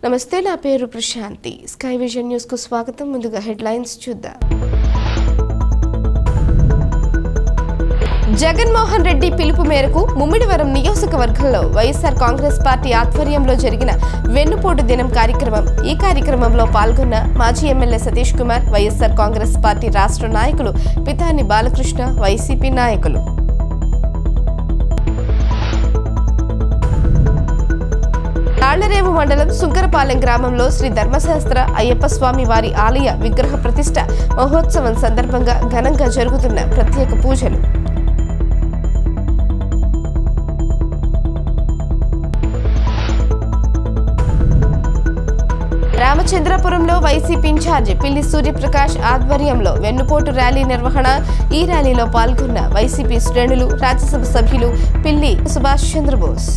నమస్తే, నా పేరు ప్రశాంతి. స్కై విజన్ న్యూస్ కు స్వాగతం. ముందుగా హెడ్లైన్స్ చూద్దాం. జగన్మోహన్ రెడ్డి పిలుపు మేరకు ముమ్మిడివరం నియోజకవర్గంలో వైఎస్ఆర్ కాంగ్రెస్ పార్టీ ఆధ్వర్యంలో జరిగిన వెన్నుపోటు దినం కార్యక్రమం. ఈ కార్యక్రమంలో పాల్గొన్న మాజీ ఎమ్మెల్యే సతీష్ కుమార్, వైఎస్ఆర్ కాంగ్రెస్ పార్టీ రాష్ట్ర నాయకులు పితాని బాలకృష్ణ, వైసీపీ నాయకులు. తాళ్లరేవు మండలం సుంకరపాలెం గ్రామంలో శ్రీ ధర్మశాస్త్ర అయ్యప్ప స్వామి వారి ఆలయ విగ్రహ ప్రతిష్ఠ మహోత్సవం సందర్భంగా ఘనంగా జరుగుతున్న ప్రత్యేక పూజలు. రామచంద్రపురంలో వైసీపీ ఇన్ఛార్జి పిల్లి సూర్యప్రకాష్ ఆధ్వర్యంలో వెన్నుపోటు ర్యాలీ నిర్వహణ. ఈ ర్యాలీలో పాల్గొన్న వైసీపీ శ్రేణులు, రాజ్యసభ సభ్యులు పిల్లి సుభాష్ చంద్రబోస్.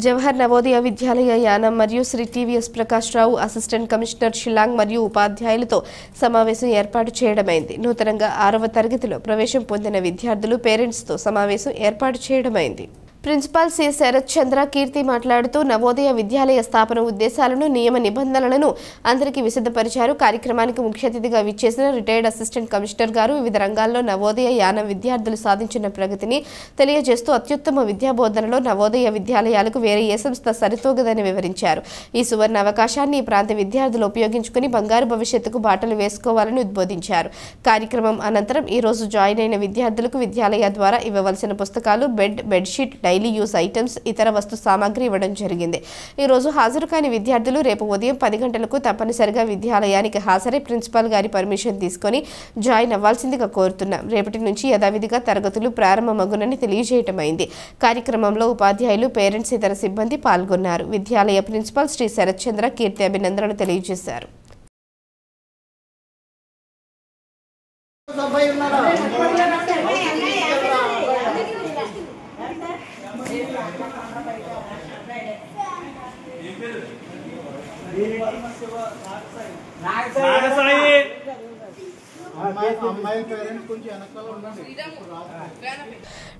జవహర్ నవోదయ విద్యాలయ యానం మరియు శ్రీ టీవీఎస్ ప్రకాష్ రావు అసిస్టెంట్ కమిషనర్ షిల్లాంగ్ మరియు ఉపాధ్యాయులతో సమావేశం ఏర్పాటు చేయడమైంది. నూతనంగా 6వ తరగతిలో ప్రవేశం పొందిన విద్యార్థులు పేరెంట్స్తో సమావేశం ఏర్పాటు చేయడమైంది. ప్రిన్సిపాల్ సి శరత్ చంద్ర కీర్తి మాట్లాడుతూ నవోదయ విద్యాలయ స్థాపన ఉద్దేశాలను, నియమ నిబంధనలను అందరికీ విశదపరిచారు. కార్యక్రమానికి ముఖ్య అతిథిగా విచ్చేసిన రిటైర్డ్ అసిస్టెంట్ కమిషనర్ గారు వివిధ రంగాల్లో నవోదయ యానం విద్యార్థులు సాధించిన ప్రగతిని తెలియజేస్తూ అత్యుత్తమ విద్యా బోధనలో నవోదయ విద్యాలయాలకు వేరే ఏ సంస్థ సరితూగదని వివరించారు. ఈ సువర్ణ అవకాశాన్ని ఈ ప్రాంత విద్యార్థులు ఉపయోగించుకుని బంగారు భవిష్యత్తుకు బాటలు వేసుకోవాలని ఉద్బోధించారు. కార్యక్రమం అనంతరం ఈ రోజు జాయిన్ అయిన విద్యార్థులకు విద్యాలయ ద్వారా ఇవ్వవలసిన పుస్తకాలు, బెడ్షీట్, డైలీ యూస్ ఐటమ్స్, ఇతర వస్తు సామాగ్రి ఇవ్వడం జరిగింది. ఈ రోజు హాజరు కాని విద్యార్థులు రేపు ఉదయం 10 గంటలకు తప్పనిసరిగా విద్యాలయానికి హాజరై ప్రిన్సిపాల్ గారి పర్మిషన్ తీసుకుని జాయిన్ అవ్వాల్సిందిగా కోరుతున్నాం. రేపటి నుంచి యథావిధిగా తరగతులు ప్రారంభమగునని తెలియజేయటమైంది. కార్యక్రమంలో ఉపాధ్యాయులు, పేరెంట్స్, ఇతర సిబ్బంది పాల్గొన్నారు. విద్యాలయ ప్రిన్సిపాల్ శ్రీ శరత్ చంద్ర కీర్తి అభినందనలు తెలియజేశారు.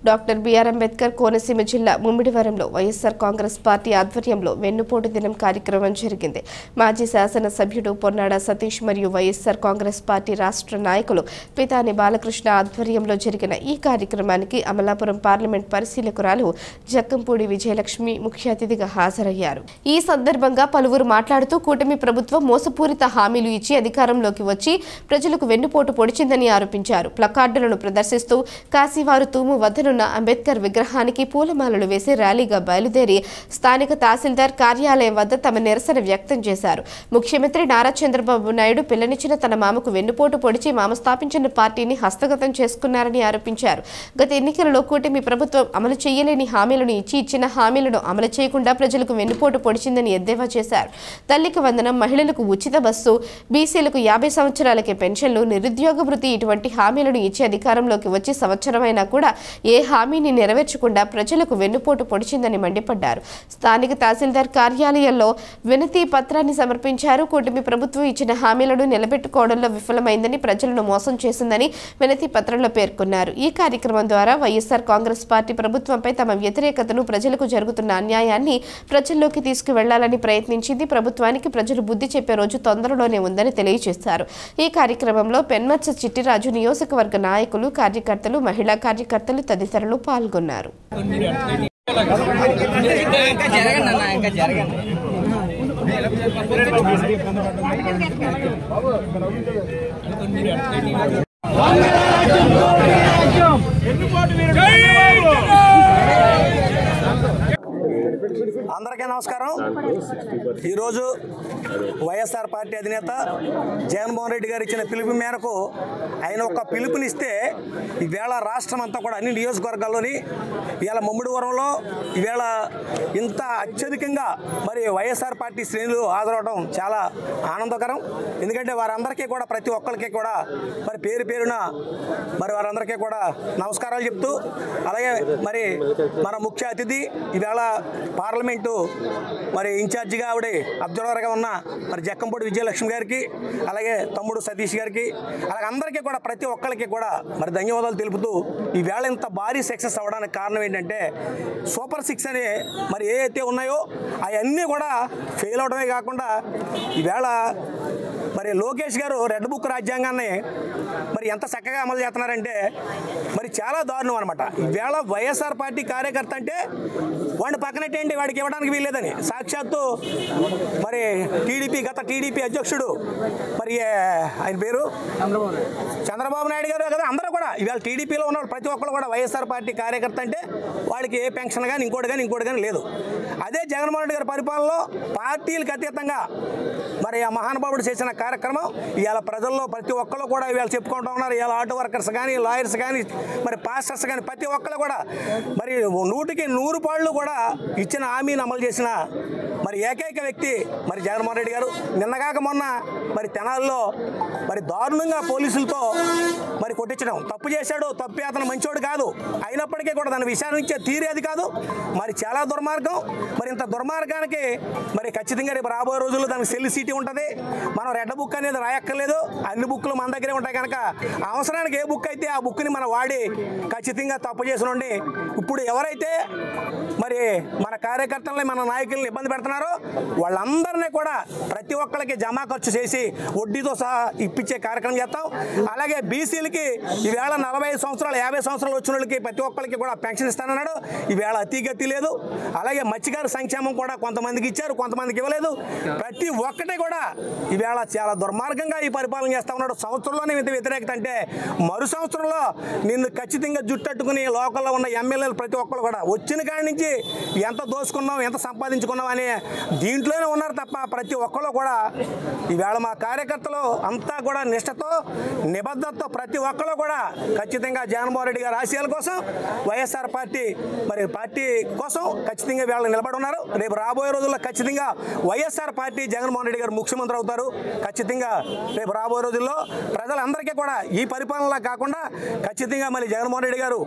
డాక్టర్ బిఆర్ అంబేద్కర్ కోనసీమ జిల్లా ముమ్మిడివరంలో వైఎస్ఆర్ కాంగ్రెస్ పార్టీ ఆధ్వర్యంలో వెన్నుపోటు దినం కార్యక్రమం జరిగింది. మాజీ శాసన సభ్యుడు పొన్నాడ సతీష్ మరియు వైఎస్ఆర్ కాంగ్రెస్ పార్టీ రాష్ట్ర నాయకులు పితాని బాలకృష్ణ ఆధ్వర్యంలో జరిగిన ఈ కార్యక్రమానికి అమలాపురం పార్లమెంట్ పరిశీలకురాలు జక్కంపూడి విజయలక్ష్మి ముఖ్య అతిథిగా హాజరయ్యారు. ఈ సందర్భంగా పలువురు మాట్లాడుతూ కూటమి ప్రభుత్వం మోసపూరిత హామీలు ఇచ్చి అధికారంలోకి వచ్చి ప్రజలకు వెన్నుపోటు పొడిచిందని ఆరోపించారు. ప్లకార్డులను ప్రదర్శిస్తూ కాశీవారు తూము వద్దనున్న అంబేద్కర్ విగ్రహానికి పూలమాలలు వేసి ర్యాలీగా బయలుదేరి స్థానిక తహసీల్దార్ కార్యాలయం వద్ద తమ నిరసన వ్యక్తం చేశారు. ముఖ్యమంత్రి నారా చంద్రబాబు నాయుడు పిల్లనిచ్చిన తన మామకు వెన్నుపోటు పొడిచి మామ స్థాపించిన పార్టీని హస్తగతం చేసుకున్నారని ఆరోపించారు. గత ఎన్నికలలో కూటమి ప్రభుత్వం అమలు చేయలేని హామీలను ఇచ్చి ఇచ్చిన హామీలను అమలు చేయకుండా ప్రజలకు వెన్నుపోటు పొడిచిందని ఎద్దేవా చేశారు. తల్లికి వందనం, మహిళలకు ఉచిత బస్సు, బీసీలకు 50 సంవత్సరాలకే పెన్షన్లు, నిరుద్యోగ భృతి ఇటువంటి హామీలను ఇచ్చి అధికారంలోకి వచ్చి సంవత్సరమైనా కూడా ఏ హామీని నెరవేర్చకుండా ప్రజలకు వెన్నుపోటు పొడిచిందని మండిపడ్డారు. స్థానిక తహసీల్దార్ కార్యాలయంలో వినతి పత్రాన్ని సమర్పించారు. కూటమి ప్రభుత్వం ఇచ్చిన హామీలను నిలబెట్టుకోవడంలో విఫలమైందని, ప్రజలను మోసం చేసిందని వినతి పత్రంలో పేర్కొన్నారు. ఈ కార్యక్రమం ద్వారా వైఎస్ఆర్ కాంగ్రెస్ పార్టీ ప్రభుత్వంపై తమ వ్యతిరేకతను, ప్రజలకు జరుగుతున్న అన్యాయాన్ని ప్రజల్లోకి తీసుకువెళ్లాలని ప్రయత్నించింది. ప్రభుత్వానికి ప్రజలు బుద్ధి చెప్పే రోజు తొందరలోనే ఉందని తెలియజేశారు. ఈ కార్యక్రమంలో పెన్మత్స చిట్టిరాజు నియోజకవర్గ నాయకులు, కార్యకర్తలు, మహిళా కార్యకర్తలు తదితరులు పాల్గొన్నారు. అందరికీ నమస్కారం. ఈరోజు వైఎస్ఆర్ పార్టీ అధినేత జగన్మోహన్ రెడ్డి గారు ఇచ్చిన పిలుపు మేరకు ఆయన ఒక పిలుపునిస్తే ఈవేళ రాష్ట్రం అంతా కూడా అన్ని నియోజకవర్గాల్లోని ఇవాళ ముమ్మిడివరంలో ఈవేళ ఇంత అత్యధికంగా మరి వైఎస్ఆర్ పార్టీ శ్రేణులు హాజరవడం చాలా ఆనందకరం. ఎందుకంటే వారందరికీ కూడా ప్రతి ఒక్కరికి కూడా మరి పేరు పేరున మరి వారందరికీ కూడా నమస్కారాలు చెప్తూ, అలాగే మరి మన ముఖ్య అతిథి ఈవేళ పార్లమెంట్ ప్రాజెక్టు మరి ఇన్ఛార్జిగా ఆవిడ అబ్జర్వర్గా ఉన్న మరి జక్కంపూడి విజయలక్ష్మి గారికి, అలాగే తమ్ముడు సతీష్ గారికి, అలాగే అందరికీ కూడా ప్రతి ఒక్కరికి కూడా మరి ధన్యవాదాలు తెలుపుతూ ఈవేళ ఇంత భారీ సక్సెస్ అవ్వడానికి కారణం ఏంటంటే సూపర్ 6 అని మరి ఏవైతే ఉన్నాయో అవన్నీ కూడా ఫెయిల్ అవడమే కాకుండా ఈవేళ మరి లోకేష్ గారు రెడ్ బుక్ రాజ్యాంగాన్ని మరి ఎంత చక్కగా అమలు చేస్తున్నారంటే మరి చాలా దారుణం అనమాట. ఈవేళ వైఎస్ఆర్ పార్టీ కార్యకర్త అంటే వాడిని పక్కనట్టేంటి, వాడికి ఇవ్వడానికి వీల్లేదని సాక్షాత్తు మరి గత టీడీపీ అధ్యక్షుడు మరి ఆయన పేరు చంద్రబాబు నాయుడు గారు కదా, అందరూ కూడా ఈవేళ టీడీపీలో ఉన్న ప్రతి ఒక్కరు కూడా వైఎస్ఆర్ పార్టీ కార్యకర్త అంటే వాడికి ఏ పెన్షన్ కానీ ఇంకోటి కానీ లేదు. అదే జగన్మోహన్ రెడ్డి గారి పరిపాలనలో పార్టీలకు అతీతంగా మరి ఆ మహానుభావుడు చేసిన కార్యక్రమం ఇవాళ ప్రజల్లో ప్రతి ఒక్కరు కూడా ఇవాళ చెప్పుకుంటూ ఉన్నారు. ఇవాళ ఆటో వర్కర్స్ కానీ, లాయర్స్ కానీ, మరి పాస్టర్స్ కానీ ప్రతి ఒక్కరు కూడా మరి 100కి 100 పాళ్ళు కూడా ఇచ్చిన హామీని అమలు చేసిన మరి ఏకైక వ్యక్తి మరి జగన్మోహన్ రెడ్డి గారు. నిన్నగాక మొన్న మరి తెనాల్లో మరి దారుణంగా పోలీసులతో మరి కొట్టించడం, తప్పు చేశాడు, తప్పి అతను మంచోడు కాదు, అయినప్పటికీ కూడా దాన్ని విచారించే తీరే అది కాదు, మరి చాలా దుర్మార్గం. మరి ఇంత దుర్మార్గానికి మరి ఖచ్చితంగా రేపు రాబోయే రోజుల్లో దానికి సెల్ సీటీ ఉంటుంది. మనం రెడ్ బుక్ అనేది రాయక్కర్లేదు, అన్ని బుక్లు మన దగ్గరే ఉంటాయి కనుక అవసరానికి ఏ బుక్ అయితే ఆ బుక్ని మనం వాడి ఖచ్చితంగా తప్పు చేసినండి. ఇప్పుడు ఎవరైతే మరి మన కార్యకర్తలని, మన నాయకుల్ని ఇబ్బంది పెడుతున్నారో వాళ్ళందరినీ కూడా ప్రతి ఒక్కరికి జమా ఖర్చు చేసి వడ్డీతో సహా ఇప్పించే కార్యక్రమం చేస్తాం. అలాగే బీసీలకి ఈవేళ 45 సంవత్సరాలు 50 సంవత్సరాలు వచ్చిన వాళ్ళకి ప్రతి ఒక్కరికి కూడా పెన్షన్ ఇస్తానన్నాడు. ఈవేళ అతిగతి లేదు. అలాగే మత్స్యకారు సంక్షేమం కూడా కొంతమందికి ఇచ్చారు, కొంతమందికి ఇవ్వలేదు. ప్రతి ఒక్కటి కూడా ఈవేళ చాలా దుర్మార్గంగా ఈ పరిపాలన చేస్తూ ఉన్నాడు. సంవత్సరంలోనే ఇంత వ్యతిరేకత అంటే మరు సంవత్సరంలో నిన్ను ఖచ్చితంగా జుట్టట్టుకుని లోకల్లో ఉన్న ఎమ్మెల్యేలు ప్రతి ఒక్కరు కూడా వచ్చిన కాడి నుంచి ఎంత దోసుకున్నాం, ఎంత సంపాదించుకున్నాం అని దీంట్లోనే ఉన్నారు తప్ప ప్రతి ఒక్కరు కూడా ఈవేళ మా కార్యకర్తలు అంతా కూడా నిష్ఠతో, నిబద్ధతతో ప్రతి ఒక్కరు కూడా ఖచ్చితంగా జగన్మోహన్ రెడ్డి గారి ఆశయాల కోసం, వైఎస్ఆర్ పార్టీ కోసం ఖచ్చితంగా వీళ్ళు నిలబడి ఉన్నారు. రేపు రాబోయే రోజుల్లో ఖచ్చితంగా వైఎస్ఆర్ పార్టీ జగన్మోహన్ రెడ్డి గారు ముఖ్యమంత్రి అవుతారు. ఖచ్చితంగా రేపు రాబోయే రోజుల్లో ప్రజలందరికీ కూడా ఈ పరిపాలనలా కాకుండా ఖచ్చితంగా మళ్ళీ జగన్మోహన్ రెడ్డి గారు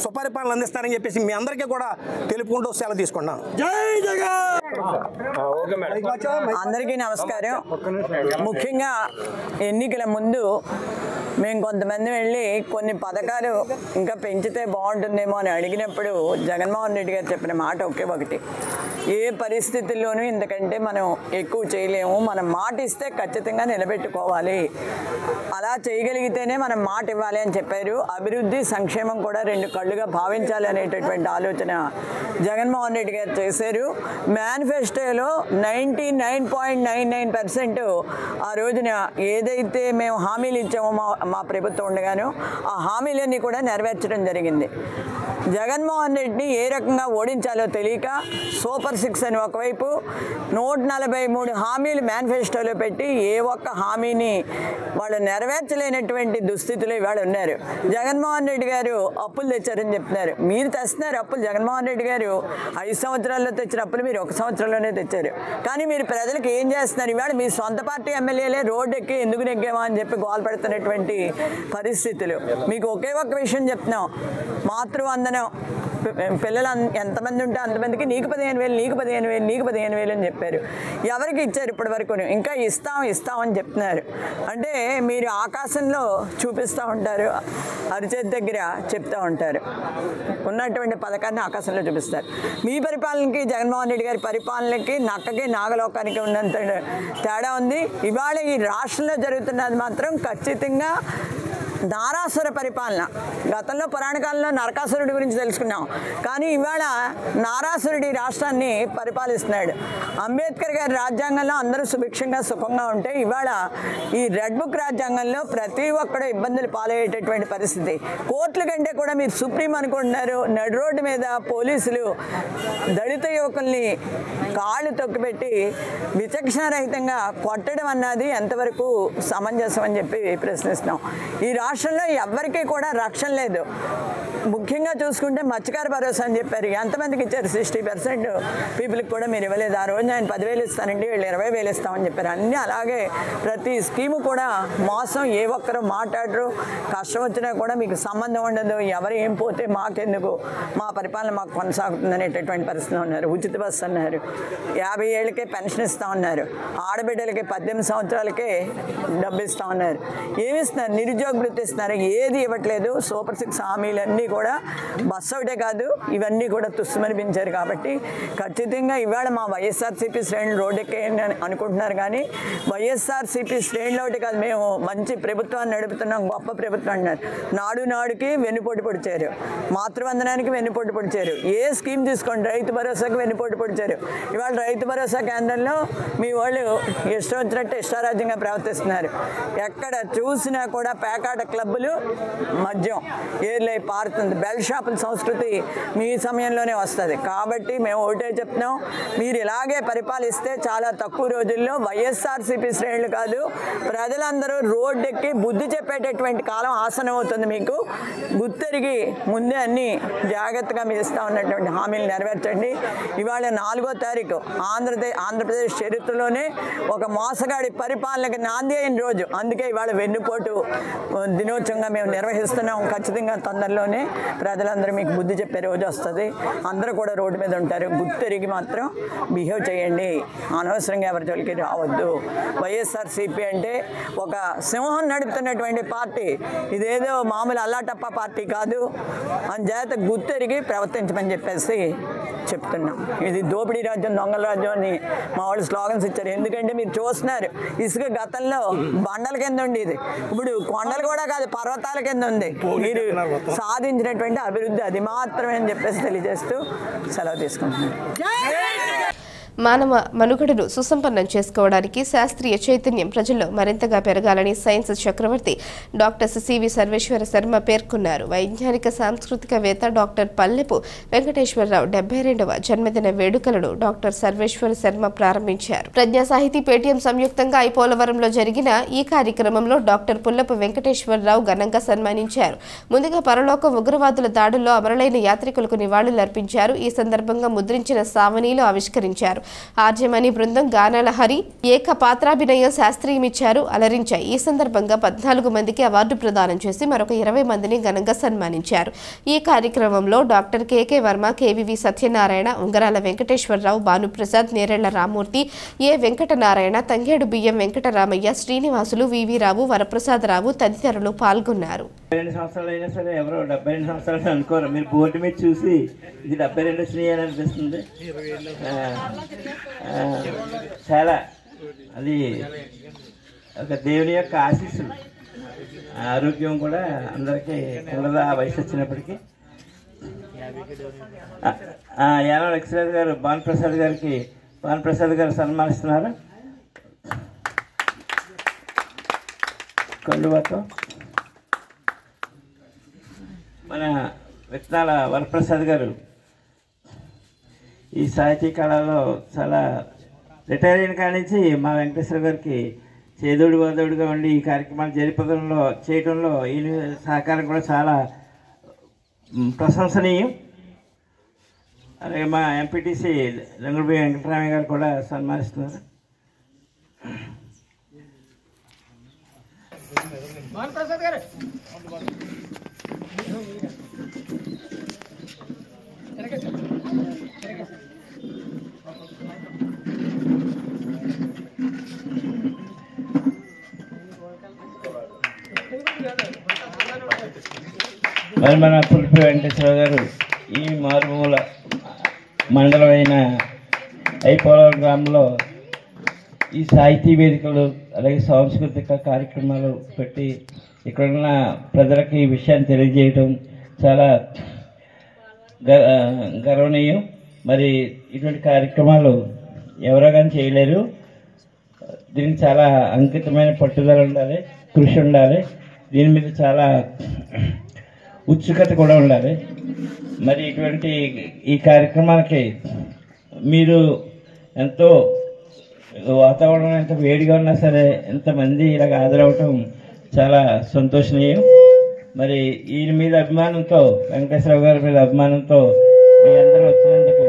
సుపరిపాలన అందిస్తారని చెప్పేసి మీ అందరికీ కూడా తెలుపుకుంటూ సెలవు తీసుకున్నాం. జై జగన్. అందరికీ నమస్కారం. ముఖ్యంగా ఎన్నికల ముందు మేము కొంతమంది వెళ్ళి కొన్ని పథకాలు ఇంకా పెంచితే బాగుంటుందేమో అని అడిగినప్పుడు జగన్మోహన్ రెడ్డి గారు చెప్పిన మాట ఒకే ఒకటి, ఏ పరిస్థితుల్లోనూ ఇంతకంటే మనం ఎక్కువ చేయలేము, మనం మాట ఇస్తే ఖచ్చితంగా నిలబెట్టుకోవాలి, అలా చేయగలిగితేనే మనం మాట ఇవ్వాలి అని చెప్పారు. అభివృద్ధి సంక్షేమం కూడా 2 కళ్ళుగా భావించాలి అనేటటువంటి ఆలోచన జగన్మోహన్ రెడ్డి గారు చేశారు. మేనిఫెస్టోలో 99.99% ఆ రోజున ఏదైతే మేము హామీలు ఇచ్చామో మా ప్రభుత్వం ఉండగానో ఆ హామీలన్నీ కూడా నెరవేర్చడం జరిగింది. జగన్మోహన్ రెడ్డిని ఏ రకంగా ఓడించాలో తెలియక సూపర్ 6 అని ఒకవైపు 143 హామీలు మేనిఫెస్టోలో పెట్టి ఏ ఒక్క హామీని వాళ్ళు నెరవేర్చలేనటువంటి దుస్థితిలో ఇవాళ ఉన్నారు. జగన్మోహన్ రెడ్డి గారు అప్పులు తెచ్చారని చెప్తున్నారు. మీరు తెస్తున్నారు అప్పులు. జగన్మోహన్ రెడ్డి గారు 5 సంవత్సరాల్లో తెచ్చిన అప్పులు మీరు 1 సంవత్సరంలోనే తెచ్చారు. కానీ మీరు ప్రజలకు ఏం చేస్తున్నారు? ఇవాళ మీ సొంత పార్టీ ఎమ్మెల్యేలే రోడ్డు ఎక్కి ఎందుకు నెగ్గామా అని చెప్పి గోల్ పెడుతున్నటువంటి పరిస్థితులు. మీకు ఒకే ఒక్క విషయం చెప్తున్నాం, మాతృవందనం పిల్లలు ఎంతమంది ఉంటే అంతమందికి నీకు 15,000 నీకు 15,000 నీకు 15,000 అని చెప్పారు. ఎవరికి ఇచ్చారు ఇప్పటి వరకు? ఇంకా ఇస్తామని చెప్తున్నారు. అంటే మీరు ఆకాశంలో చూపిస్తూ ఉంటారు, అరిచేతి దగ్గర చెప్తూ ఉంటారు, ఉన్నటువంటి పథకాన్ని ఆకాశంలో చూపిస్తారు. మీ పరిపాలనకి జగన్మోహన్ రెడ్డి గారి పరిపాలనకి నక్కకి నాగలోకానికి ఉన్నంత తేడా ఉంది. ఇవాళ ఈ రాష్ట్రంలో జరుగుతున్నది మాత్రం ఖచ్చితంగా నారాసుర పరిపాలన. గతంలో పురాణకాలంలో నరకాసురుడి గురించి తెలుసుకున్నాం, కానీ ఇవాళ నారాసురుడి రాష్ట్రాన్ని పరిపాలిస్తున్నాడు. అంబేద్కర్ గారి రాజ్యాంగంలో అందరూ సుభిక్షంగా సుఖంగా ఉంటే ఇవాళ ఈ రెడ్ బుక్ రాజ్యాంగంలో ప్రతి ఒక్కడు ఇబ్బందులు పాలయ్యేటటువంటి పరిస్థితి. కోర్టుల కంటే కూడా మీరు సుప్రీం అనుకుంటున్నారు. నడి రోడ్డు మీద పోలీసులు దళిత యువకుల్ని కాళ్ళు తొక్కిపెట్టి విచక్షణారహితంగా కొట్టడం అన్నది ఎంతవరకు సమంజసం అని చెప్పి ప్రశ్నిస్తున్నాం. ఈ రాష్ట్రంలో ఎవరికీ కూడా రక్షణ లేదు. ముఖ్యంగా చూసుకుంటే మత్స్యకార భరోసా అని చెప్పారు, ఎంతమందికి ఇచ్చారు? 60% పీపుల్కి కూడా మీరు ఇవ్వలేదు. ఆ రోజు ఆయన 10,000 ఇస్తానండి, వీళ్ళు 20,000 ఇస్తామని చెప్పారు. అన్నీ అలాగే ప్రతి స్కీము కూడా మోసం. ఏ ఒక్కరు మాట్లాడరు. కష్టం వచ్చినా కూడా మీకు సంబంధం ఉండదు, ఎవరు ఏం పోతే మాకెందుకు, మా పరిపాలన మాకు కొనసాగుతుంది అనేటటువంటి పరిస్థితిలో ఉన్నారు. ఉచిత బస్సు అన్నారు, 50 ఏళ్ళకే పెన్షన్ ఇస్తామన్నారు, ఆడబిడ్డలకి 18 సంవత్సరాలకే డబ్బు ఇస్తామన్నారు. ఏమి ఇస్తున్నారు? నిరుద్యోగ వృత్తి ఇస్తున్నారు, ఏది ఇవ్వట్లేదు. సూపర్ 6 హామీలన్నీ కూడా బస్సు ఒకటే కాదు, ఇవన్నీ కూడా తుస్సుమనిపించారు. కాబట్టి ఖచ్చితంగా ఇవాళ మా వైఎస్ఆర్సీపీ శ్రేణులు రోడ్డెక్కేయని అనుకుంటున్నారు, కానీ వైఎస్ఆర్సీపీ శ్రేణులు ఒకటి కాదు, మేము మంచి ప్రభుత్వాన్ని నడుపుతున్నాం, గొప్ప ప్రభుత్వం అన్నారు. నాడుకి వెన్నుపోటు పొడిచారు, మాతృవందనానికి వెన్నుపోటు పొడిచారు. ఏ స్కీమ్ తీసుకోండి, రైతు భరోసాకి వెన్నుపోటు పొడిచారు. ఇవాళ రైతు భరోసా కేంద్రంలో మీ వాళ్ళు ఇష్టం వచ్చినట్టు ఇష్టారాజ్యంగా ప్రవర్తిస్తున్నారు. ఎక్కడ చూసినా కూడా పేకాట క్లబ్బులు, మద్యం ఏర్లై పారుతుంది. బెల్ షాపుల సంస్కృతి మీ సమయంలోనే వస్తుంది. కాబట్టి మేము ఒకటే చెప్తున్నాం, మీరు ఇలాగే పరిపాలిస్తే చాలా తక్కువ రోజుల్లో వైఎస్ఆర్సీపీ శ్రేణులు కాదు, ప్రజలందరూ రోడ్డెక్కి బుద్ధి చెప్పేటటువంటి కాలం ఆసనం అవుతుంది. మీకు గుర్తెరిగి ముందే అన్ని జాగ్రత్తగా మీరు ఇస్తా ఉన్నటువంటి హామీలు నెరవేర్చండి. ఇవాళ 4వ తారీఖు ఆంధ్రప్రదేశ్ చరిత్రలోనే ఒక మోసగాడి పరిపాలనకి నాంది అయిన రోజు. అందుకే ఇవాళ వెన్నుపోటు దినోత్సవంగా మేము నిర్వహిస్తున్నాం. ఖచ్చితంగా తొందరలోనే ప్రజలందరూ మీకు బుద్ధి చెప్పే రోజు వస్తుంది. అందరూ కూడా రోడ్డు మీద ఉంటారు. గుర్తెరిగి మాత్రం బిహేవ్ చేయండి, అనవసరంగా ఎవరి జోలికి రావద్దు. వైఎస్ఆర్సీపీ అంటే ఒక సింహం నడుపుతున్నటువంటి పార్టీ, ఇదేదో మామూలు అల్లాటప్ప పార్టీ కాదు. అంచేత గుర్తెరిగి ప్రవర్తించమని చెప్పేసి చెప్తున్నాం. ఇది దోపిడీ రాజ్యం, దొంగల రాజ్యం అని మా వాళ్ళు స్లోగన్స్ ఇచ్చారు. ఎందుకంటే మీరు చూస్తున్నారు, ఇసుక గతంలో బండల కింద ఉండేది, ఇప్పుడు కొండలు కూడా కాదు పర్వతాల కింద ఉంది. మీరు సాధించినటువంటి అభివృద్ధి అది మాత్రమే అని చెప్పేసి తెలియజేస్తూ సెలవు తీసుకుంటున్నాను. మానవ మనుగడను సుసంపన్నం చేసుకోవడానికి శాస్త్రీయ చైతన్యం ప్రజల్లో మరింతగా పెరగాలని సైన్స్ చక్రవర్తి డాక్టర్ సివి సర్వేశ్వర శర్మ పేర్కొన్నారు. వైజ్ఞానిక సాంస్కృతికవేత్త డాక్టర్ పల్లెపు వెంకటేశ్వరరావు 72వ జన్మదిన వేడుకలను డాక్టర్ సర్వేశ్వర శర్మ ప్రారంభించారు. ప్రజ్ఞా సాహితీ పేటీఎం సంయుక్తంగా ఐపోలవరంలో జరిగిన ఈ కార్యక్రమంలో డాక్టర్ పుల్లపు వెంకటేశ్వరరావు ఘనంగా సన్మానించారు. ముందుగా పరలోక ఉగ్రవాదుల దాడుల్లో అమరులైన యాత్రికులకు నివాళులర్పించారు. ఈ సందర్భంగా ముద్రించిన సావనీలు ఆవిష్కరించారు. ఆర్జమణి బృందం గానాల హరి ఏక పాత్రాభినయం శాస్త్రీయమిచ్చారు, అలరించాయి. ఈ సందర్భంగా 14 మందికి అవార్డు ప్రదానం చేసి మరొక 20 మందిని ఘనంగా సన్మానించారు. ఈ కార్యక్రమంలో doctor KK Varma, KVV Satyanarayana, Ungarala Venkateswara Rao, Bhanuprasad, Nerella Ramurthy, ఏ వెంకటనారాయణ, తంగేడు బియ్యం వెంకటరామయ్య, శ్రీనివాసులు, వివి రావు, వరప్రసాదరావు తదితరులు పాల్గొన్నారు. 72 సంవత్సరాలు అయినా సరే ఎవరో 72 సంవత్సరాలు అనుకోరు. మీరు బోర్డు మీద చూసి ఇది 72 శ్రీ అని అనిపిస్తుంది. చాలా అది ఒక దేవుని యొక్క ఆశీస్సులు. ఆరోగ్యం కూడా అందరికీ ఉండదు ఆ వయసు వచ్చినప్పటికీ. యానం లక్ష్మీరాజు గారు భానుప్రసాద్ గారు సన్మానిస్తున్నారు. కొండుబాతో మన విత్తనాల వరప్రసాద్ గారు ఈ సాహితీ కళలో చాలా రిటైర్ అయిన కాడి నుంచి మా వెంకటేశ్వర గారికి చేదోడు వాదోడుగా ఉండి ఈ కార్యక్రమాలు చేయడంలో ఈయన సహకారం కూడా చాలా ప్రశంసనీయం. అలాగే మా ఎంపీటీసీ రంగులబి వెంకటరామయ్య గారు కూడా సన్మానిస్తున్నారు. మరి మన పుల్పి వెంకటేశ్వర గారు ఈ మారుమూల మండలమైన ఐపోలవరం గ్రామంలో ఈ సాహితీ వేదికలు అలాగే సాంస్కృతిక కార్యక్రమాలు పెట్టి ఇక్కడున్న ప్రజలకి ఈ విషయాన్ని తెలియజేయడం చాలా గర్వనీయం. మరి ఇటువంటి కార్యక్రమాలు ఎవరో కానీ చేయలేరు. దీనికి చాలా అంకితమైన పట్టుదల ఉండాలి, కృషి ఉండాలి, దీని మీద చాలా ఉత్సుకత కూడా ఉండాలి. మరి ఇటువంటి ఈ కార్యక్రమానికి మీరు ఎంతో వాతావరణం ఎంత వేడిగా ఉన్నా సరే ఎంతమంది ఇలాగ హాజరవటం చాలా సంతోషనీయం. మరి ఈయన మీద అభిమానంతో, వెంకటేశ్వరరావు గారి మీద అభిమానంతో మీ అందరూ వచ్చినందుకు,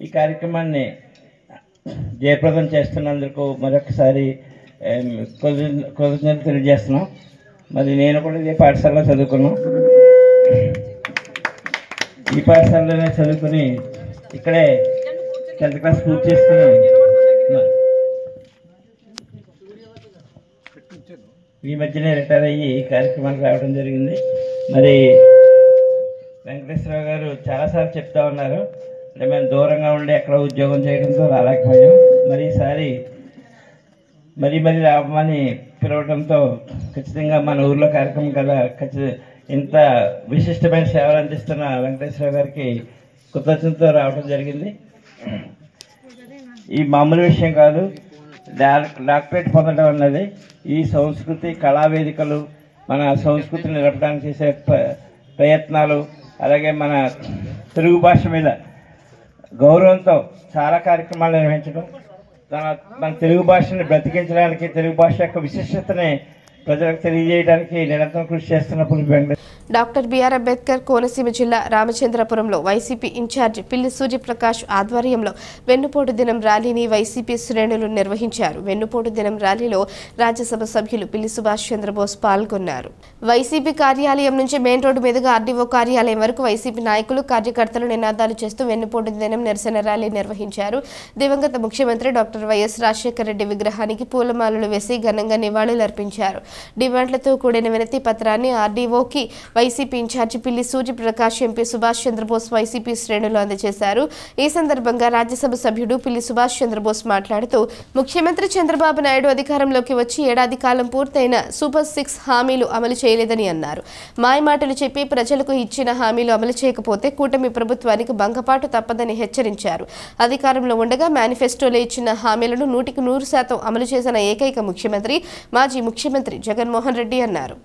ఈ కార్యక్రమాన్ని జయప్రదం చేస్తున్నందుకు మరొకసారి కృతజ్ఞతలు తెలియజేస్తున్నాం. మరి నేను కూడా ఇదే పాఠశాలలో చదువుకున్నాం. ఈ పాఠశాలలోనే చదువుకుని ఇక్కడే 10th క్లాస్ పూర్తి చేసుకుని ఈ మధ్యనే రిటైర్ అయ్యి ఈ కార్యక్రమానికి రావడం జరిగింది. మరి వెంకటేశ్వరరావు గారు చాలాసార్లు చెప్తా ఉన్నారు, అంటే మేము దూరంగా ఉండి ఎక్కడ ఉద్యోగం చేయడంతో రాలేకపోయాం. మరి ఈసారి మరీ రామని పిలవడంతో ఖచ్చితంగా మన ఊర్లో కార్యక్రమం కదా, ఇంత విశిష్టమైన సేవలు అందిస్తున్న వెంకటేశ్వరరావు గారికి కృతజ్ఞతతో రావడం జరిగింది. ఈ మామూలు విషయం కాదు, డాక్టరేట్ పొందడం అన్నది ఈ సంస్కృతి కళావేదికలు, మన సంస్కృతిని నిలపడానికి చేసే ప్రయత్నాలు, అలాగే మన తెలుగు భాష మీద గౌరవంతో చాలా కార్యక్రమాలు నిర్వహించడం, మన తెలుగు భాషని బ్రతికించడానికి, తెలుగు భాష యొక్క విశిష్టతని ప్రజలకు తెలియజేయడానికి నిరంతరం కృషి చేస్తున్నప్పుడు డాక్టర్ బిఆర్ అంబేద్కర్ కోనసీమ జిల్లా రామచంద్రపురంలో వైసీపీ ఇన్ఛార్జ్ పిల్లి సూర్యప్రకాష్ ఆధ్వర్యంలో వెన్నుపోటు దినం ర్యాలీని వైసీపీ శ్రేణులు నిర్వహించారు. వెన్నుపోటు దినం ర్యాలీలో రాజ్యసభ సభ్యులు పిల్లి సుభాష్ చంద్రబోస్ పాల్గొన్నారు. వైసీపీ కార్యాలయం నుంచి మెయిన్ రోడ్డు మీదుగా ఆర్డీఓ కార్యాలయం వరకు వైసీపీ నాయకులు, కార్యకర్తలు నినాదాలు చేస్తూ వెన్నుపోటు దినం నిరసన ర్యాలీ నిర్వహించారు. దివంగత ముఖ్యమంత్రి డాక్టర్ వైఎస్ రాజశేఖర రెడ్డి విగ్రహానికి పూలమాలలు వేసి ఘనంగా నివాళులర్పించారు. డిమాండ్లతో కూడిన వినతి పత్రాన్ని ఆర్డీఓకి వైసీపీ ఇన్ఛార్జి పిల్లి సూర్యప్రకాష్, ఎంపీ సుభాష్ చంద్రబోస్ వైసీపీ శ్రేణులు అందజేశారు. ఈ సందర్భంగా రాజ్యసభ సభ్యుడు పిల్లి సుభాష్ చంద్రబోస్ మాట్లాడుతూ, ముఖ్యమంత్రి చంద్రబాబు నాయుడు అధికారంలోకి వచ్చి ఏడాది కాలం పూర్తయిన సూపర్ 6 హామీలు అమలు చేయలేదని అన్నారు. మాయమాటలు చెప్పి ప్రజలకు ఇచ్చిన హామీలు అమలు చేయకపోతే కూటమి ప్రభుత్వానికి భంగపాటు తప్పదని హెచ్చరించారు. అధికారంలో ఉండగా మేనిఫెస్టోలో ఇచ్చిన హామీలను 100% అమలు చేసిన ఏకైక ముఖ్యమంత్రి మాజీ ముఖ్యమంత్రి జగన్మోహన్ రెడ్డి అన్నారు.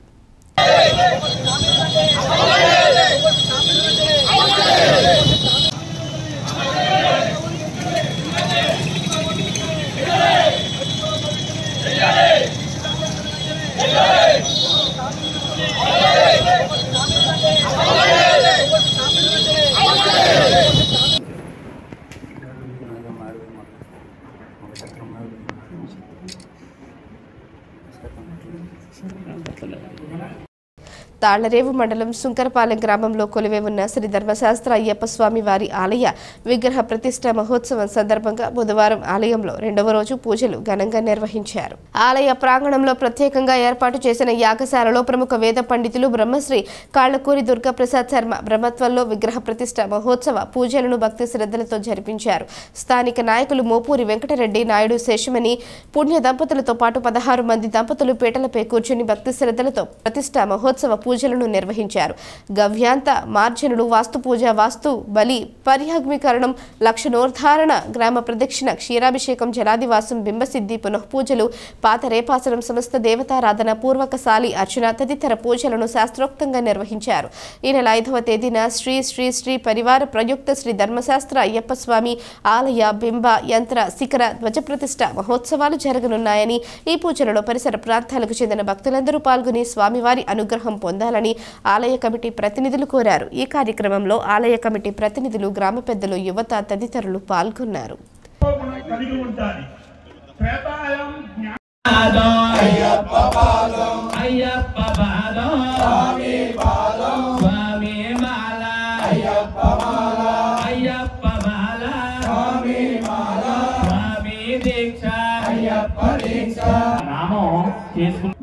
తాళ్లరేవు మండలం సుంకరపాలెం గ్రామంలో కొలువై ఉన్న శ్రీ ధర్మశాస్త్ర అయ్యప్ప స్వామి వారి ఆలయ విగ్రహ ప్రతిష్ఠ మహోత్సవం సందర్భంగా బుధవారం ఆలయంలో 2వ రోజు పూజలు ఘనంగా నిర్వహించారు. ఆలయ ప్రాంగణంలో ప్రత్యేకంగా ఏర్పాటు చేసిన యాగశాలలో ప్రముఖ వేద పండితులు బ్రహ్మశ్రీ కాళ్లకూరి దుర్గాప్రసాద్ శర్మ బ్రహ్మత్వంలో విగ్రహ ప్రతిష్ఠ మహోత్సవ పూజలను భక్తి శ్రద్ధలతో జరిపించారు. స్థానిక నాయకులు మోపూరి వెంకటరెడ్డి నాయుడు శేషమణి పుణ్య దంపతులతో పాటు 16 మంది దంపతులు పీటలపై కూర్చుని భక్తి శ్రద్ధలతో ప్రతిష్ఠ మహోత్సవ పూజలను నిర్వహించారు. గవ్యాంత మార్జనులు, వాస్తు పూజ, వాస్తు బలి, పర్యాగ్మీకరణం, లక్షణోద్ధారణ, గ్రామ ప్రదక్షిణ, క్షీరాభిషేకం, జలాదివాసం, బింబసిద్ధి, పునఃపూజలు, పాత రేపాసనం, సమస్త దేవతారాధన, పూర్వకశాలి అర్చన తదితర పూజలను శాస్త్రోక్తంగా నిర్వహించారు. ఈ నెల 5వ తేదీన శ్రీ శ్రీ శ్రీ పరివార ప్రయుక్త శ్రీ ధర్మశాస్త్ర అయ్యప్ప స్వామి ఆలయ బింబ యంత్ర శిఖర ధ్వజ ప్రతిష్ఠ మహోత్సవాలు జరగనున్నాయని, ఈ పూజలలో పరిసర ప్రాంతాలకు చెందిన భక్తులందరూ పాల్గొని స్వామివారి అనుగ్రహం పొందాలని ఆలయ కమిటీ ప్రతినిధులు కోరారు. ఈ కార్యక్రమంలో ఆలయ కమిటీ ప్రతినిధులు, గ్రామ పెద్దలు, యువత తదితరులు పాల్గొన్నారు.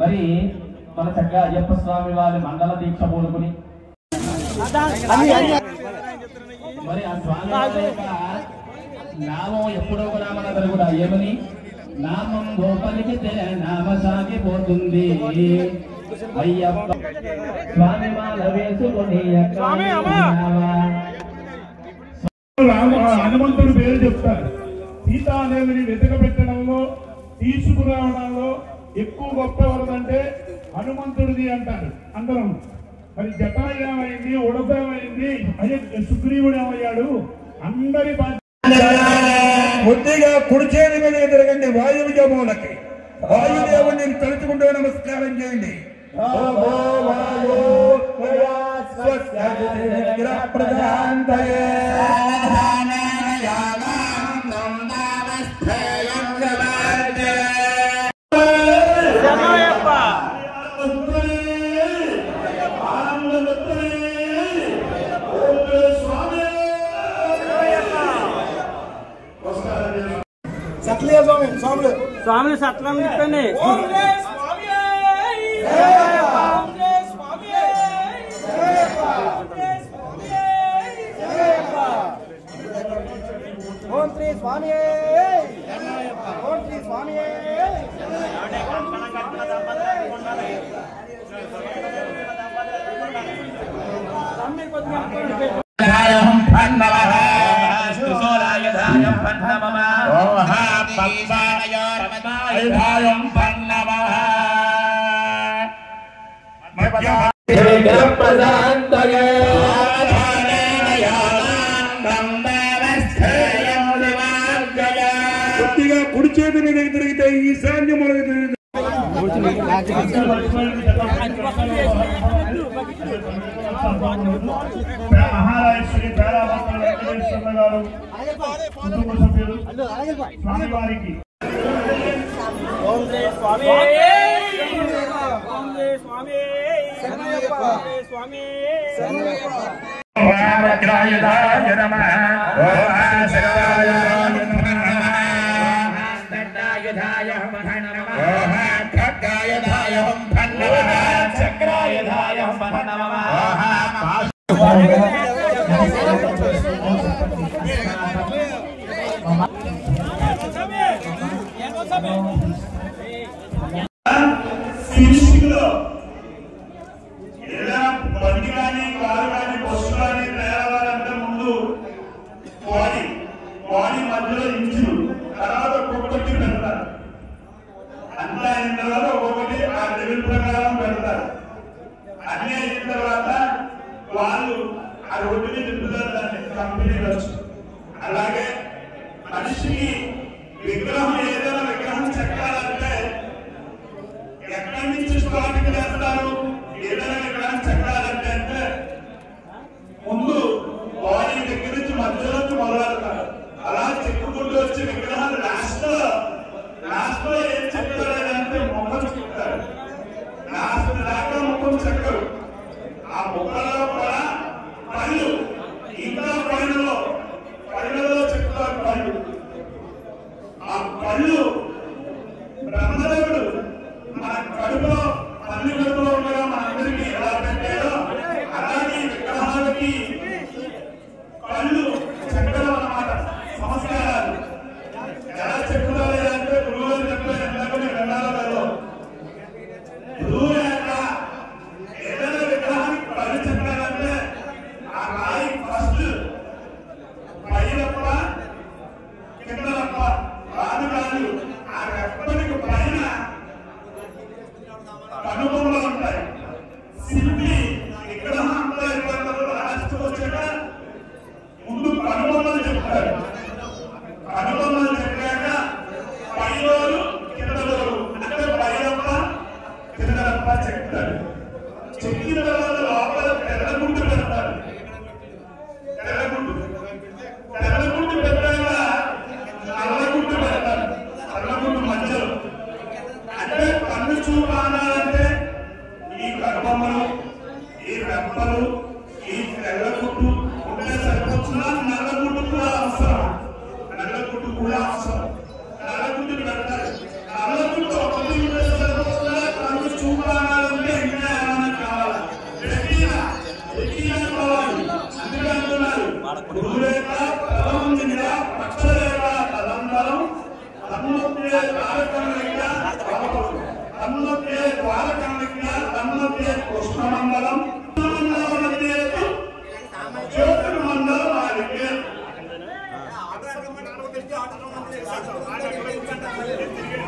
మరి మన చక్కగా అయ్యప్ప స్వామి వారి మండల దీక్ష పూనుకుని మరి ఆ స్వామి వారి యొక్క నామం ఎప్పుడో కూడా మనందరూ కూడా ఏమని నామం గోపలికితే నామ సాగిపోతుంది. అయ్యప్ప స్వామి మాల వేసుకుని హనుమంతుడు పేరు చెప్తారు. సీతాదేవిని వెతకబెట్టడంలో, తీసుకురావడంలో ఎక్కువ గొప్ప ఎవరిదంటే హనుమంతుడిది అంటారు అందరం. మరి జటాయు ఏమైంది, ఉడపేమైంది, సుగ్రీవుడు ఏమయ్యాడు, అందరి కొద్దిగా కుడిచేది మీద తిరగండి వాయువు జమూలకి. వాయుదేవుని తలుచుకుంటూ నమస్కారం చేయండి. స్వామి సత్రం చెప్పండి. ఓం శ్రీ స్వామి ఓం శ్రీ స్వామి కొద్దిగా కుడి చేతిని తిరిగితే ఈశాన్యం మహారాజశ్రీ పేరాభక్తుల వెంకటేశ్వర గారు కుటుంబ సభ్యులు స్వామివారికి ఓం శ్రీ స్వామి ఓం శ్రీ స్వామి స్వామి రామగ్రాయుధాయ నమః ఓం శివాయ నమః దండాయుధాయ నమః ఓం ఖడ్గాయుధాయ నమః చక్రాయుధాయ నమః బండి కానీ కారు కానీ బస్సు కానీ తయారవ్వాలంటే ముందు బాడీ మధ్యలో ఇంజిన్ తర్వాత ఒక్కొక్కటి పెడతారు. అంతా అయిన తర్వాత ఒక్కొక్కటి ఆ లెవెల్ ప్రకారం పెడతారు. అన్నీ అయిన తర్వాత వాళ్ళు ఆ రోడ్డు మీద తిప్పుతారు దాన్ని కంపెనీలు వచ్చి. అలాగే మనిషికి విగ్రహం ఏదైనా విగ్రహం చెక్కాలంటే ఎక్కడి నుంచి స్టార్టింగ్ చేస్తారు? ఏదైనా విగ్రహం చెక్కాలంటే అంటే ముందు బాడీ దగ్గర నుంచి మధ్యలో నుంచి మొదలెడతారు. అలా చెప్పుకుంటూ వచ్చి విగ్రహాలు లాస్ట్ లో ఏం చెప్తారంటే మొక్కలు చెప్తారు. లాస్ట్ దాకా మొక్కలు చెక్కరు. ఆ మొక్కలో కూడా పళ్ళు ఇంకా పళ్ళలో చెప్తారు. పళ్ళు ఆ పళ్ళు బ్రహ్మదేవుడు మన కడుపులో పల్లి కడుపులో ఉండగా మనందరికీ ఎలా పెట్టారో అలాగే విగ్రహాలకి కళ్ళు చెక్కడం అన్నమాట. సంస్కారాలు ఎలా చెప్పుకోవాలి అంటే గురువులు చెప్పిన ఎంతకు వెళ్ళాలో లేదో గురువు యొక్క ఏదైనా విగ్రహానికి కళ్ళు చెక్కాలంటే ఆ రాయి ఫస్ట్ పైరప్ప కిందరప్ప రాదు కాదు. ఆ రెప్పనికి పైన కనుబొమ్మలు ఉంటాయి. శిల్పి విగ్రహంలో లాస్ట్ వచ్చాక ముందు కనుబొమ్మలు చెప్తారు. కనుబొమ్మలు చెప్పాక పైలోరు కిందలోరు అంటే పైరప్ప కిందరప్ప చెప్తారు. చెక్కిన తర్వాత లోపల తెల్లగుండు పెడతారు. తెల్లగుండు పెట్టాక నల్లగుండు పెడతారు. నల్లగుండు మధ్యలో అంటే కన్ను చూపాలంటే ఈ కర్మములు ఈ రెప్పలు ఈ తెల్లగుడ్డు ఉంటే సరిపోతున్నా నల్లగుడ్డు కూడా అవసరం. నల్లగుడ్డు కూడా అవసరం. నల్లగుడ్డు పెడతారు. నల్లగుడ్డు ఒకటి ఉంటే సరిపోతున్నా కన్ను చూపాలంటే ఇంకా ఏమైనా కావాలి. రెటీనా కావాలి. అందుకే అంటున్నారు గురురేఖ తలందిన పక్షరేఖ తలంబరం తన్నుతే తారకమిక తన్నుతే ద్వారకమిక తన్నుతే కృష్ణమండలం జ్యోతిర్మండలం వారికి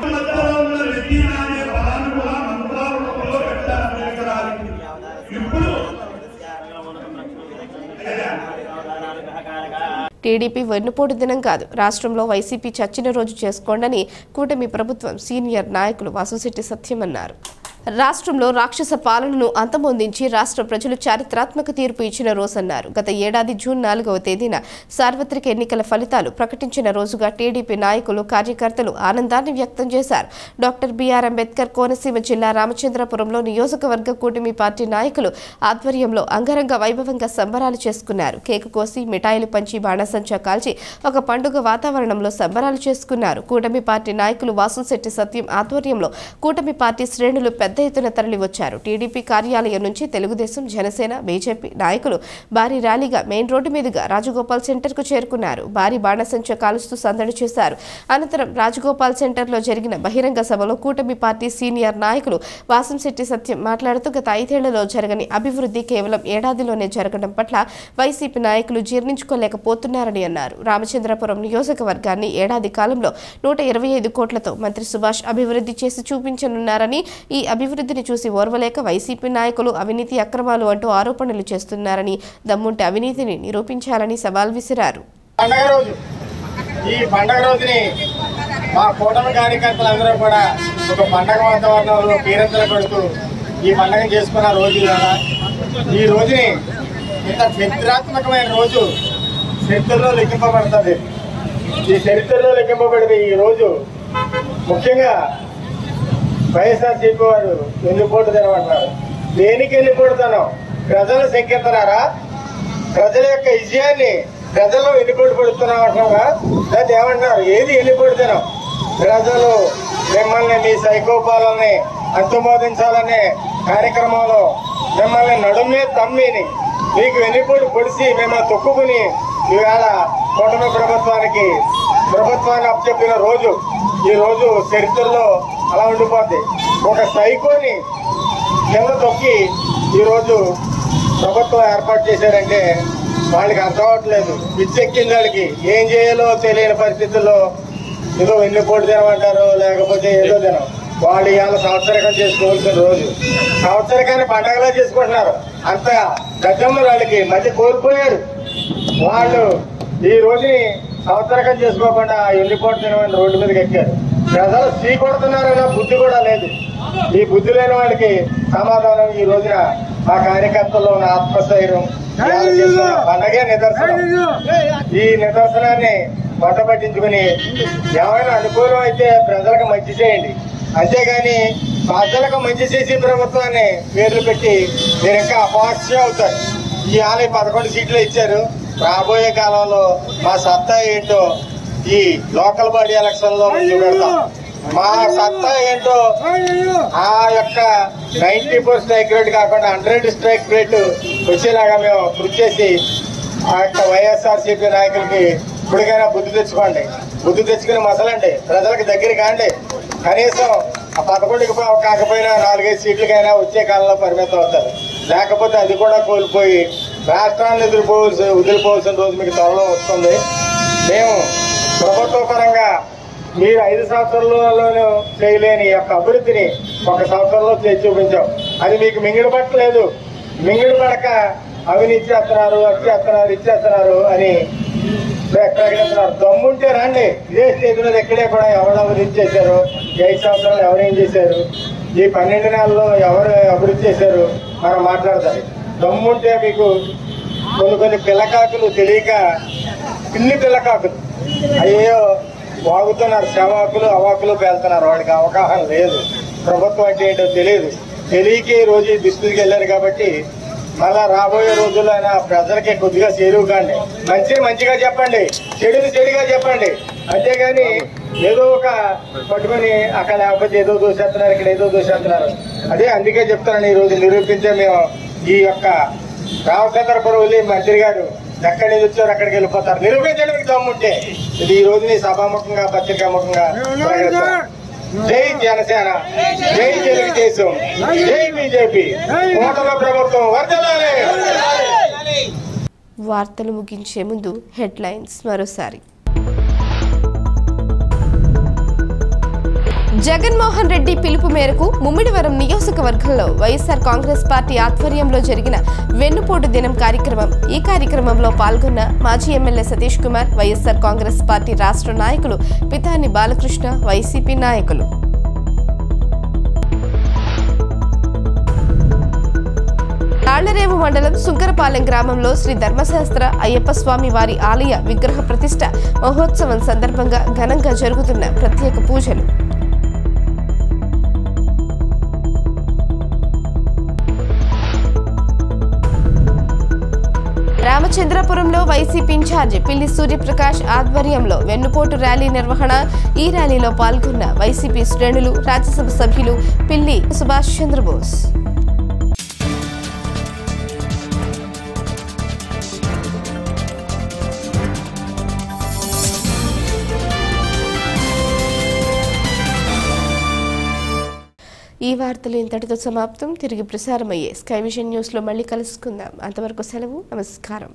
మధ్యలో ఉన్న రెటీనా అనే పదాన్ని కూడా మంత్రాలలో పెట్టారు. ఇప్పుడు టీడీపీ వెన్నుపోటు దినం కాదు, రాష్ట్రంలో వైసీపీ చచ్చిన రోజు చేసుకోండని కూటమి ప్రభుత్వం సీనియర్ నాయకులు వాసుశెట్టి సత్యం అన్నారు. రాష్ట్రంలో రాక్షస పాలనను అంతమొందించి రాష్ట్ర ప్రజలు చారిత్రాత్మక తీర్పు ఇచ్చిన రోజన్నారు. గత ఏడాది జూన్ 4వ తేదీన సార్వత్రిక ఎన్నికల ఫలితాలు ప్రకటించిన రోజుగా టీడీపీ నాయకులు కార్యకర్తలు ఆనందాన్ని వ్యక్తం చేశారు. డాక్టర్ బిఆర్ అంబేద్కర్ కోనసీమ జిల్లా రామచంద్రపురంలో నియోజకవర్గ కూటమి పార్టీ నాయకులు ఆధ్వర్యంలో అంగరంగ వైభవంగా సంబరాలు చేసుకున్నారు. కేకు కోసి మిఠాయిలు పంచి బాణసంచా కాల్చి ఒక పండుగ వాతావరణంలో సంబరాలు చేసుకున్నారు. కూటమి పార్టీ నాయకులు వాసుశెట్టి సత్యం ఆధ్వర్యంలో కూటమి పార్టీ శ్రేణులు పెద్ద ఎత్తున తరలివచ్చారు. టీడీపీ కార్యాలయం నుంచి తెలుగుదేశం, జనసేన, బీజేపీ నాయకులు భారీ ర్యాలీగా మెయిన్ రోడ్డు మీదుగా రాజగోపాల్ సెంటర్కు చేరుకున్నారు. భారీ బాణసంచ కాలుస్తూ సందడి చేశారు. అనంతరం రాజగోపాల్ సెంటర్లో జరిగిన బహిరంగ సభలో కూటమి పార్టీ సీనియర్ నాయకులు వాసంశెట్టి సత్యం మాట్లాడుతూ గత 5 ఏళ్లలో జరగని అభివృద్ధి కేవలం ఏడాదిలోనే జరగడం పట్ల వైసీపీ నాయకులు జీర్ణించుకోలేకపోతున్నారని అన్నారు. రామచంద్రపురం నియోజకవర్గాన్ని ఏడాది కాలంలో 125 కోట్లతో మంత్రి సుభాష్ అభివృద్ధి చేసి చూపించనున్నారని, ఈ అభివృద్ధిని చూసి ఓర్వలేక వైసీపీ నాయకులు అవినీతి అక్రమాలు అంటూ ఆరోపణలు చేస్తున్నారని, దమ్ముంటే అవినీతిని నిరూపించాలని సవాల్ విసిరారు. ఈ పండగ రోజుని మా కూటమి కార్యకర్తలందరూ కూడా ఒక పండగ వాతావరణంలో పీరంతలు పెడుతూ ఈ పండగ చేసుకున్న రోజు ఈ రోజుని ఇంత చరిత్రాత్మకమైన రోజు చరిత్రలో లెక్కింపబడుతుంది. ఈ చరిత్రలో లెక్కింపబడిన ఈ రోజు ముఖ్యంగా వైఎస్ఆర్సీపీ వారు ఎన్నిపోటుదనం అంటారు. దేనికి ఎన్నిపోటుదనం? ప్రజలు శంకిస్తున్నారా? ప్రజల యొక్క విజయాన్ని ప్రజల్లో ఎన్నిపోటు పడుతున్నాం అంటున్నారా? దాన్ని ఏమంటున్నారు? ఏది ఎన్నిపోటుదనం? ప్రజలు మిమ్మల్ని మీ సైకోపాలని అంతుమోదించాలనే కార్యక్రమంలో మిమ్మల్ని నడుమే తమ్మిని మీకు వెన్నుపోటు పొడిచి మిమ్మల్ని తొక్కుకుని ఈవేళ కూటమి ప్రభుత్వాన్ని అప్పచెప్పిన రోజు ఈ రోజు చరిత్రలో అలా ఉండిపోద్ది. ఒక సైకోని కింద తొక్కి ఈరోజు ప్రభుత్వం ఏర్పాటు చేశారంటే వాళ్ళకి అర్థం అవట్లేదు. పిచ్చెక్కింది వాళ్ళకి. ఏం చేయాలో తెలియని పరిస్థితుల్లో ఏదో వెన్నుపోటు దినం అంటారు, లేకపోతే ఏదో దినం. వాళ్ళు ఇవాళ సంవత్సరకం చేసుకోవాల్సిన రోజు సంవత్సరకాన్ని పండగలా చేసుకుంటున్నారు. అంత గజమ్మ వాళ్ళకి మధ్య కోల్పోయారు. వాళ్ళు ఈ రోజుని సంవత్సరకం చేసుకోకుండా వెన్నుపోటు దినం రోడ్డు మీదకి ఎక్కారు. ప్రజలు సీ కొడుతున్నారన్న బుద్ధి కూడా లేదు. ఈ బుద్ధి లేని వాళ్ళకి సమాధానం ఈ రోజున మా కార్యకర్తల్లో ఉన్న ఆత్మస్థైర్యం పండగే నిదర్శనం. ఈ నిదర్శనాన్ని పట్టబట్టించుకుని ఏమైనా అనుకూలం అయితే ప్రజలకు మంచి చేయండి, అంతేగాని ప్రజలకు మంచి చేసి ప్రభుత్వాన్ని పేర్లు పెట్టి మీరు ఇంకా అపవాస్యం అవుతారు. ఈ 11 సీట్లు ఇచ్చారు. రాబోయే కాలంలో మా సత్తా ఏంటో ఈ లోకల్ బాడీ ఎలక్షన్ లో చూపెడతాం. మా సత్తా ఏంటో ఆ యొక్క 94 స్ట్రైక్ రేట్ కాకుండా 100 స్ట్రైక్ రేట్ వచ్చేలాగా మేము కృషి చేసి ఆ యొక్క వైఎస్ఆర్సీపీ నాయకులకి ఇప్పటికైనా బుద్ధి తెచ్చుకోండి. బుద్ధి తెచ్చుకుని మసలండి, ప్రజలకు దగ్గర కాండి. కనీసం ఆ 11కి కాకపోయినా 4-5 సీట్లకైనా వచ్చే కాలంలో పరిమితం అవుతారు. లేకపోతే అది కూడా కోల్పోయి రాష్ట్రాన్ని వదిలిపోవాల్సిన రోజు మీకు త్వరలో వస్తుంది. మేము ప్రభుత్వ పరంగా మీరు 5 సంవత్సరాల్లోనూ చేయలేని యొక్క అభివృద్ధిని 1 సంవత్సరంలో చేసి చూపించాం. అది మీకు మింగిడి పట్టలేదు. మింగిడి పడక అవినీతి చేస్తున్నారు, ఇచ్చేస్తున్నారు అని ప్రకటిస్తున్నారు. దమ్ముంటే రండి. ఇదే స్టేజ్ మీద ఎక్కడే కూడా ఎవరు అభివృద్ధి చేశారు, 5 సంవత్సరాలు ఎవరేం చేశారు, ఈ 12 నెలల్లో ఎవరు అభివృద్ధి చేశారు మనం మాట్లాడతారు. దమ్ముంటే మీకు కొన్ని పిల్లకాకులు తెలియక పిల్లి పిల్లకాకులు అయ్యో వాగుతున్నారు, శవాకులు అవాకులు పేలుతున్నారు. వాడికి అవగాహన లేదు. ప్రభుత్వం అంటే ఏంటో తెలియదు. తెలియక ఈ రోజు ఈ దుస్థితికి వెళ్ళారు. కాబట్టి మళ్ళా రాబోయే రోజుల్లో అయినా ప్రజలకి కొద్దిగా చేరువు కాండి. మంచిగా చెప్పండి, చెడుని చెడుగా చెప్పండి. అంతేగాని ఏదో ఒక పట్టుకొని అక్కడ లేకపోతే ఏదో దోషేస్తున్నారు, ఇక్కడ ఏదో దోషేస్తున్నారు. అదే అందుకే చెప్తానని ఈ రోజు నిరూపించే మేము ఈ యొక్క రామచంద్రపురం మంత్రి గారు ఎక్కడి నుంచి వచ్చారు అక్కడికి వెళ్ళిపోతారు. నిరూపించడానికి దమ్ముంటే ఇది ఈ రోజు పత్రికాముఖంగా ప్రకటిస్తాం. జై జనసేన, జై తెలుగుదేశం, జై బీజేపీ, కూటమి ప్రభుత్వం వర్ధిల్లాలి. వార్తలు ముగించే ముందు హెడ్లైన్స్ మరోసారి. జగన్మోహన్ రెడ్డి పిలుపు మేరకు ముమ్మిడివరం నియోజకవర్గంలో వైఎస్ఆర్ కాంగ్రెస్ పార్టీ ఆధ్వర్యంలో జరిగిన వెన్నుపోటు దినం కార్యక్రమం. ఈ కార్యక్రమంలో పాల్గొన్న మాజీ ఎమ్మెల్యే సతీష్ కుమార్, వైఎస్ఆర్ కాంగ్రెస్ పార్టీ రాష్ట్ర నాయకులు పితాని బాలకృష్ణ, వైసీపీ నాయకులు. పాడేరేవు మండలం సుంకరపాలెం గ్రామంలో శ్రీ ధర్మశాస్త్ర అయ్యప్ప స్వామి వారి ఆలయ విగ్రహ ప్రతిష్ఠ మహోత్సవం సందర్భంగా ఘనంగా జరుగుతున్న ప్రత్యేక పూజలు. రామచంద్రపురంలో వైసీపీ ఇన్ఛార్జి పిల్లి సూర్యప్రకాష్ ఆధ్వర్యంలో వెన్నుపోటు ర్యాలీ నిర్వహణ. ఈ ర్యాలీలో పాల్గొన్న వైసీపీ శ్రేణులు, రాజ్యసభ సభ్యులు పిల్లి సుభాష్ చంద్రబోస్. ఈ వార్తలు ఇంతటితో సమాప్తం. తిరిగి ప్రసారమయ్యే స్కై విజన్ న్యూస్లో మళ్ళీ కలుసుకుందాం. అంతవరకు సెలవు. నమస్కారం.